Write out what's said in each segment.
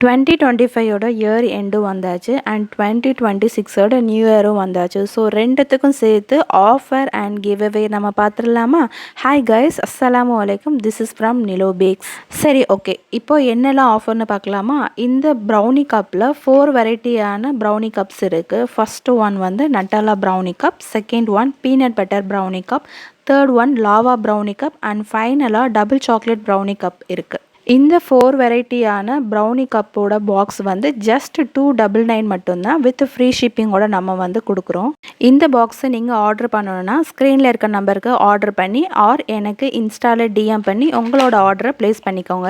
2025ஓட year end வந்தாச்சு and 2026ஓட new இயரும் வந்தாச்சு. So ரெண்டுத்துக்கும் சேர்த்து ஆஃபர் அண்ட் கிவ் அவே நம்ம பார்த்துடலாமா? ஹாய் கைஸ், அஸ்ஸலாமு அலைக்கும். This is from Nilo bakes. சரி, ஓகே. இப்போ என்னெல்லாம் ஆஃபர்னு பார்க்கலாமா? இந்த ப்ரௌனி கப்பில் 4 வெரைட்டியான ப்ரௌனி கப்ஸ் இருக்குது. ஃபஸ்ட்டு ஒன் வந்து Nutella brownie cup, second one peanut butter brownie cup, third one lava brownie cup and ஃபைனலாக டபுள் சாக்லேட் ப்ரௌனி கப் இருக்குது. இந்த 4 வெரைட்டியான ப்ரௌனி கப்போட பாக்ஸ் வந்து ஜஸ்ட் 299 மட்டும்தான், வித் ஃப்ரீ ஷிப்பிங்கோட நம்ம வந்து கொடுக்குறோம். இந்த பாக்ஸை நீங்கள் ஆர்டர் பண்ணணுன்னா ஸ்க்ரீனில் இருக்க நம்பருக்கு ஆர்டர் பண்ணி ஆர் எனக்கு இன்ஸ்டாவில் டிஎம் பண்ணி உங்களோட ஆர்டரை ப்ளேஸ் பண்ணிக்கோங்க.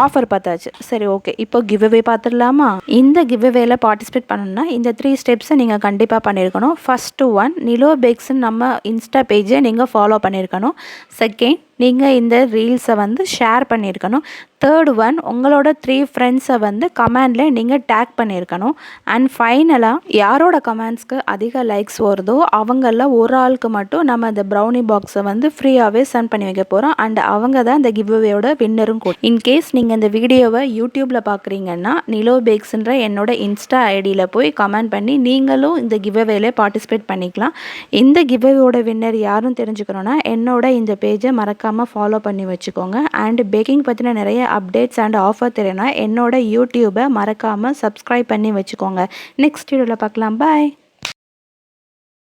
ஆஃபர் பார்த்தாச்சு. சரி, ஓகே. இப்போ கிவ் அவே பார்த்துடலாமா? இந்த கிவ் அவேல பார்ட்டிசிபேட் பண்ணணுன்னா இந்த 3 ஸ்டெப்ஸை நீங்கள் கண்டிப்பாக பண்ணியிருக்கணும். ஃபஸ்ட்டு ஒன், நிலோ பேக்ஸ்ன்னு நம்ம இன்ஸ்டா பேஜை நீங்கள் ஃபாலோ பண்ணியிருக்கணும். செகண்ட், நீங்கள் இந்த ரீல்ஸை வந்து ஷேர் பண்ணியிருக்கணும். தேர்ட் ஒன், உங்களோட 3 ஃப்ரெண்ட்ஸை வந்து கமெண்டில் நீங்கள் டேக் பண்ணியிருக்கணும். அண்ட் ஃபைனலாக யாரோட கமெண்ட்ஸ்க்கு அதிக லைக்ஸ் வருதோ அவங்கள ஒரு ஆளுக்கு மட்டும் நம்ம இந்த ப்ரௌனி பாக்ஸை வந்து ஃப்ரீயாகவே சென்ட் பண்ணி வைக்க போகிறோம். அண்ட் அவங்க தான் இந்த கிவ் அவேயோட வின்னரும் கூட. இன்கேஸ் நீங்கள் இந்த வீடியோவை யூடியூப்பில் பார்க்குறீங்கன்னா நிலோ பேக்ஸ்ன்ற என்னோட இன்ஸ்டா ஐடியில் போய் கமெண்ட் பண்ணி நீங்களும் இந்த கிவ் அவேல பார்ட்டிசிபேட் பண்ணிக்கலாம். இந்த கிவ் அவேயோட வின்னர் யாரும் தெரிஞ்சுக்கணுன்னா என்னோட இந்த பேஜை மறக்காமல் ஃபாலோ பண்ணி வச்சுக்கோங்க. அண்ட் பேக்கிங் பற்றின நிறைய அப்டேட்ஸ் அண்ட் ஆஃபர் தெரியும்னா என்னோட யூடியூபை மறக்காமல் சப்ஸ்கிரைப் பண்ணி வச்சுக்கோங்க. நெக்ஸ்ட் வீடியோவில் பார்க்கலாம். பாய்.